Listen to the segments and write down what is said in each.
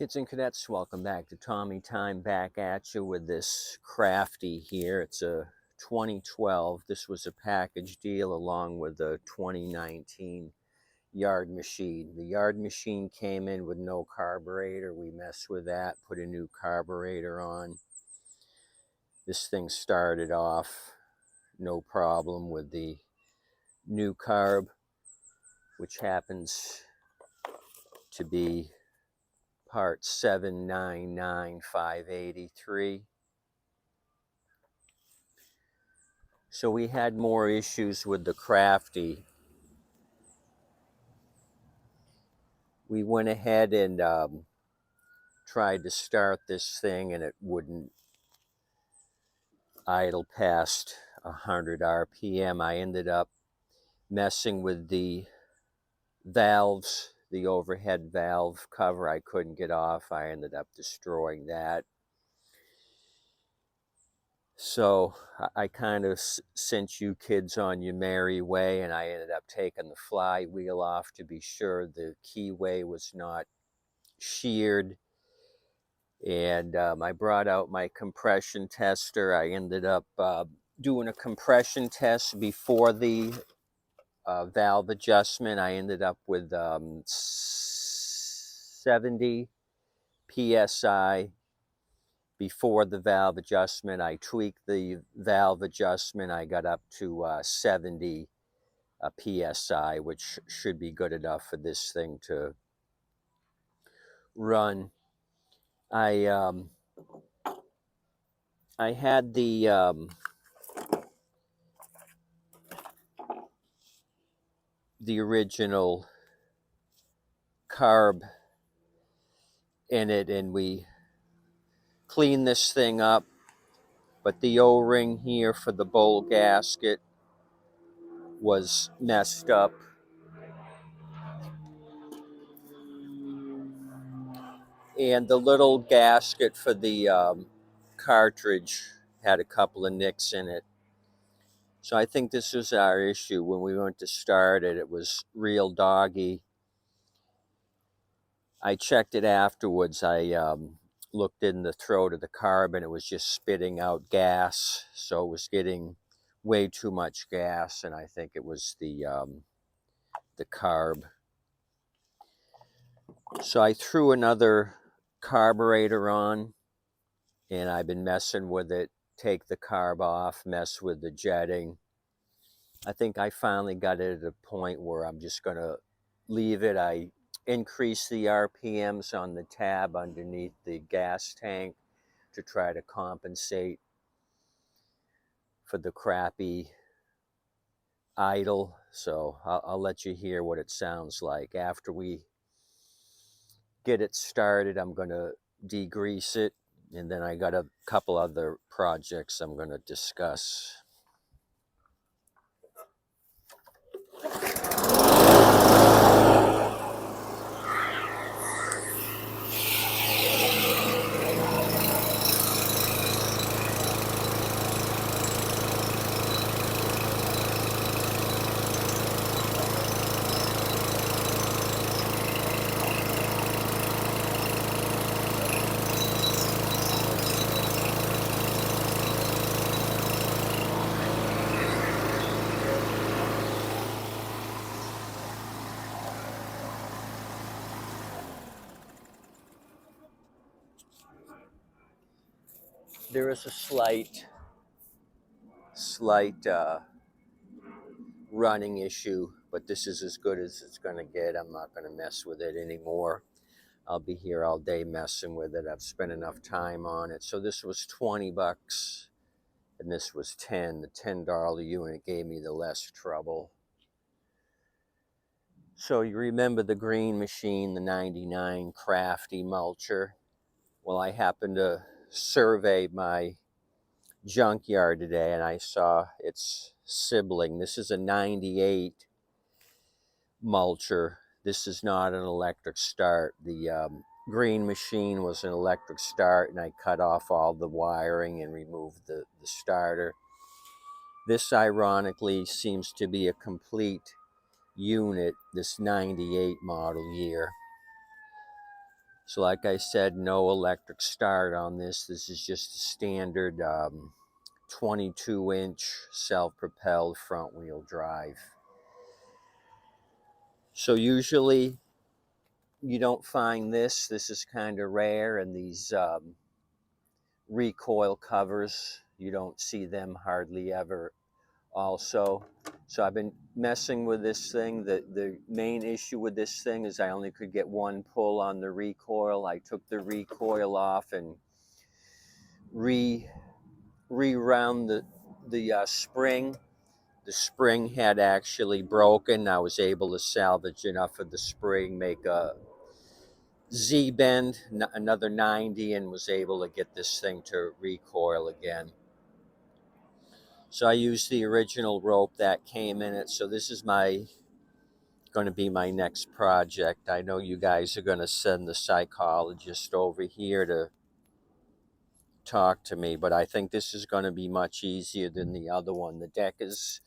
Kids and cadets, welcome back to Tommy Time, back at you with this Crafty here. It's a 2012. This was a package deal along with the 2019 yard machine. The yard machine came in with no carburetor. We messed with that, put a new carburetor on. This thing started off no problem with the new carb, which happens to be part 799583. So we had more issues with the Crafty. We went ahead and tried to start this thing, and it wouldn't idle past 100 RPM. I ended up messing with the valves, the overhead valve cover. I couldn't get off. I ended up destroying that. So I kind of sent you kids on your merry way, and I ended up taking the flywheel off to be sure the keyway was not sheared. And I brought out my compression tester. I ended up doing a compression test before the valve adjustment. I ended up with 70 psi before the valve adjustment. I tweaked the valve adjustment. I got up to 70 psi, which should be good enough for this thing to run. I had the original carb in it, and we cleaned this thing up, but the O-ring here for the bowl gasket was messed up. And the little gasket for the cartridge had a couple of nicks in it. So I think this was our issue. When we went to start it, it was real doggy. I checked it afterwards. I looked in the throat of the carb, and it was just spitting out gas. So it was getting way too much gas, and I think it was the carb. So I threw another carburetor on, and I've been messing with it. Take the carb off, mess with the jetting. I think I finally got it at a point where I'm just going to leave it. I increased the RPMs on the tab underneath the gas tank to try to compensate for the crappy idle. So I'll let you hear what it sounds like. After we get it started, I'm going to degrease it, and then I got a couple other projects I'm going to discuss. There is a slight running issue, but this is as good as it's going to get. I'm not going to mess with it anymore. I'll be here all day messing with it. I've spent enough time on it. So this was 20 bucks, and this was 10. The $10 unit gave me the less trouble. So you remember the green machine, the 99 Crafty mulcher? Well, I happened to survey my junkyard today, and I saw its sibling. This is a 98 mulcher. This is not an electric start. The green machine was an electric start, and I cut off all the wiring and removed the starter. This ironically seems to be a complete unit, this 98 model year. So like I said, no electric start on this. This is just a standard 22-inch self-propelled front-wheel drive. So usually you don't find this. This is kind of rare, and these recoil covers, you don't see them hardly ever also. So I've been messing with this thing. The main issue with this thing is I only could get one pull on the recoil. I took the recoil off and rewound the spring. The spring had actually broken. I was able to salvage enough of the spring, make a Z bend, another 90, and was able to get this thing to recoil again. So I used the original rope that came in it. So this is going to be my next project. I know you guys are going to send the psychologist over here to talk to me, but I think this is going to be much easier than the other one. The deck is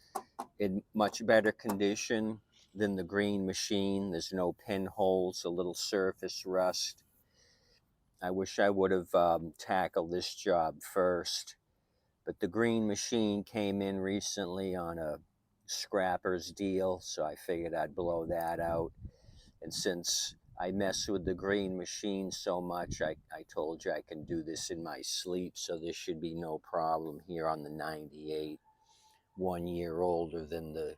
in much better condition than the green machine. There's no pinholes, a little surface rust. I wish I would have tackled this job first, but the green machine came in recently on a scrapper's deal, so I figured I'd blow that out. And since I mess with the green machine so much, I told you I can do this in my sleep, so there should be no problem here on the 98, 1 year older than the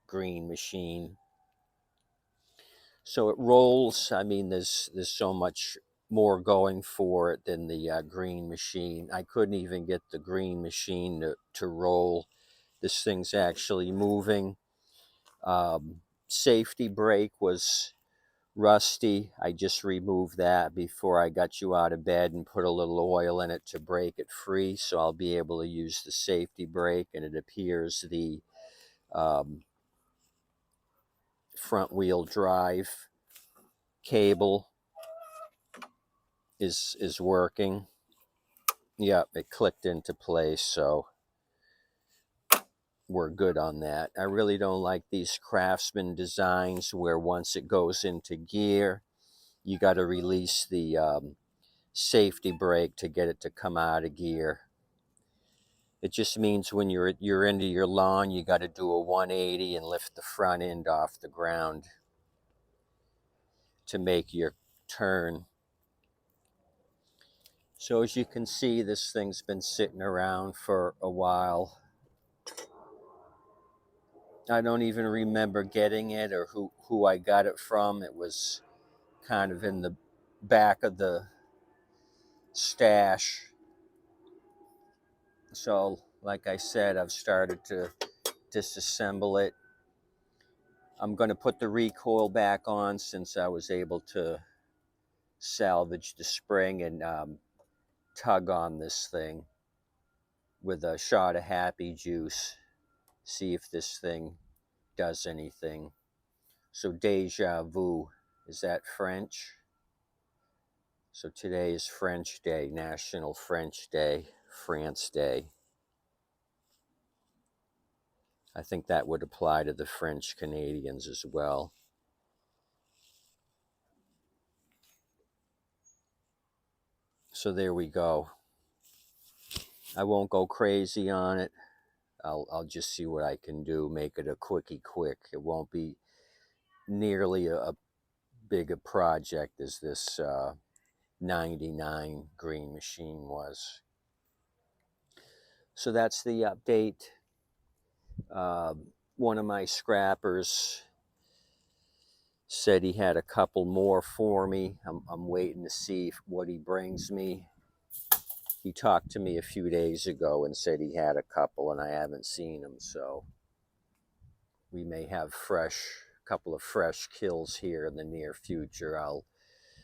green machine. So it rolls. I mean, there's so much more going for it than the green machine. I couldn't even get the green machine to roll. This thing's actually moving. Safety brake was rusty. I just removed that before I got you out of bed and put a little oil in it to break it free, so I'll be able to use the safety brake. And it appears the front wheel drive cable is working. Yep, it clicked into place, so we're good on that. I really don't like these Craftsman designs where once it goes into gear, you got to release the safety brake to get it to come out of gear. It just means when you're into your lawn, you got to do a 180 and lift the front end off the ground to make your turn. So as you can see, this thing's been sitting around for a while. I don't even remember getting it or who I got it from. It was kind of in the back of the stash. So like I said, I've started to disassemble it. I'm going to put the recoil back on since I was able to salvage the spring and tug on this thing with a shot of happy juice. See if this thing does anything. So deja vu, is that French? So today is French Day, National French Day, France Day. I think that would apply to the French Canadians as well. So there we go. I won't go crazy on it. I'll just see what I can do, make it a quickie quick. It won't be nearly a big a project as this 99 green machine was. So that's the update. One of my scrappers said he had a couple more for me. I'm waiting to see what he brings me. He talked to me a few days ago and said he had a couple, and I haven't seen them, so we may have couple of fresh kills here in the near future. I'll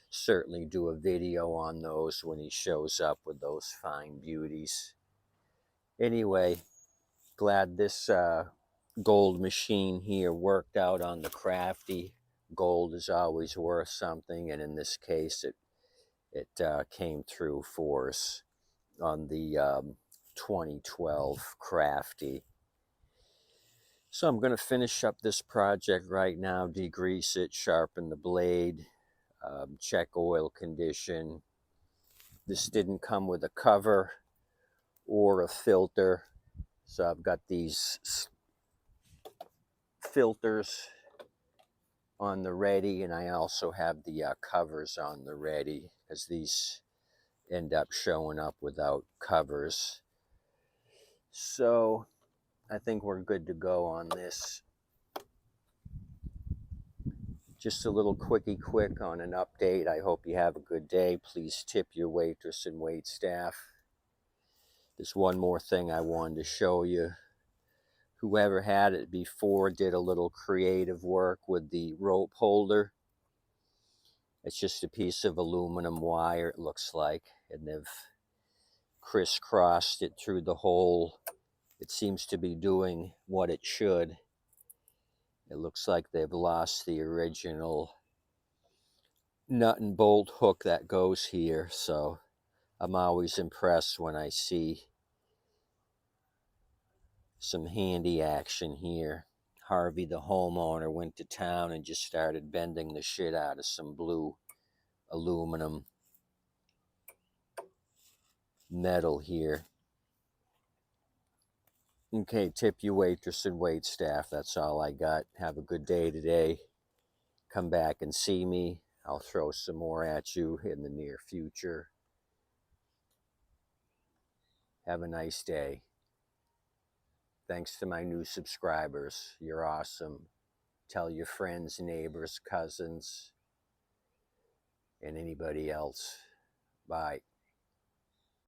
certainly do a video on those when he shows up with those fine beauties. Anyway, glad this gold machine here worked out on the Crafty. Gold is always worth something, and in this case it came through for us on the 2012 Crafty. So I'm going to finish up this project right now, degrease it, sharpen the blade, check oil condition. This didn't come with a cover or a filter, so I've got these filters on the ready, and I also have the covers on the ready, because these end up showing up without covers. So I think we're good to go on this. Just a little quickie quick on an update. I hope you have a good day. Please tip your waitress and wait staff. There's one more thing I wanted to show you. Whoever had it before did a little creative work with the rope holder. It's just a piece of aluminum wire, it looks like, and they've crisscrossed it through the hole. It seems to be doing what it should. It looks like they've lost the original nut and bolt hook that goes here, so I'm always impressed when I see some handy action here. Harvey, the homeowner, went to town and just started bending the shit out of some blue aluminum metal here. Okay, tip your waitress and wait staff. That's all I got. Have a good day today. Come back and see me. I'll throw some more at you in the near future. Have a nice day. Thanks to my new subscribers. You're awesome. Tell your friends, neighbors, cousins, and anybody else. Bye.